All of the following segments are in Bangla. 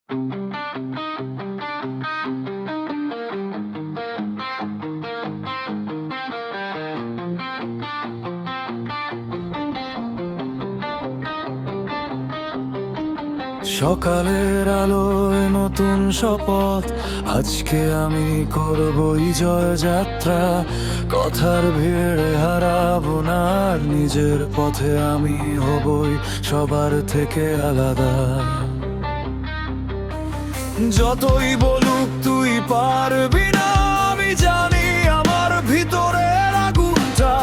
সকালের আলোয় নতুন শপথ, আজকে আমি করবই জয় যাত্রা। কথার ভিড়ে হারাবো না, আর নিজের পথে আমি হবই সবার থেকে আলাদা। যতই বলুক তুই পারবি না, আমি জানি আমার ভিতরের আগুনটা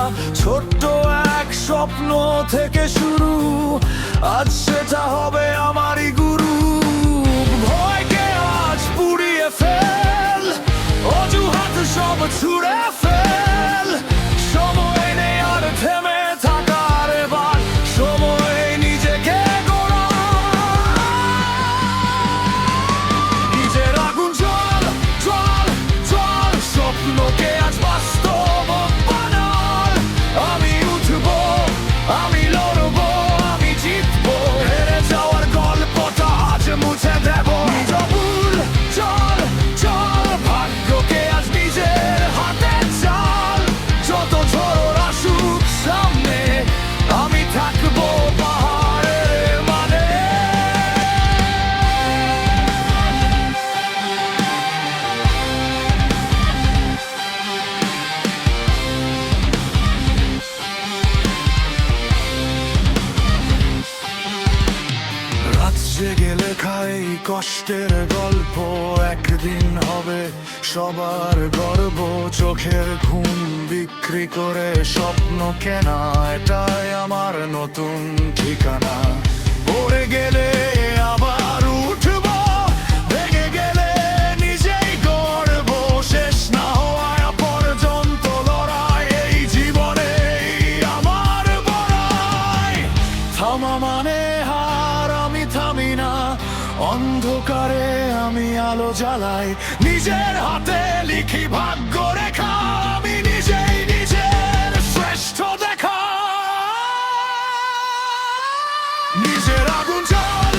ছোট্ট এক স্বপ্ন থেকে শুরু। আজ সেটা হবে আমারই গুরু। ভয়কে আজ পুড়িয়ে ফেল, অজুহাত সব ছুড়ে ফেল। সময় নেই আর থেমে থাকার, এবার সময় নিজেকে গড়া। নিজের আগুন জ্বল জ্বল জ্বল, স্বপ্নকে আজ বাস্তব বানাল। আমি উঠবো, আমি লড়বো, আমি জিতবো। হেরে যাওয়ার গল্পটা আজ মুছে দেবো। ভুল চল চল, ভাগ্যকে আজ নিজের হাতে চাল। যত ঝড় আসুক সামনে, আমি থাকবো পাহাড়ের মানে। রাত জেগে লেখা এই কষ্টের গল্প একদিন হবে সবার গর্ব। চোখের ঘুম বিক্রি করে স্বপ্ন কেনা, এটাই আমার নতুন ঠিকানা। পড়ে গেলে আবার উঠবো, ভেঙে গেলে নিজেই গড়বো। শেষ না হওয়া পর্যন্ত লড়াই, এই জীবনে আমার বড়াই। থামা মানে হার, আমি থামি না। অন্ধকারে আমি আলো জ্বালাই, নিজের হাতে লিখি ভাগ্য রেখা। আমি নিজেই নিজের শ্রেষ্ঠ দেখা। নিজের আগুন জ্বাল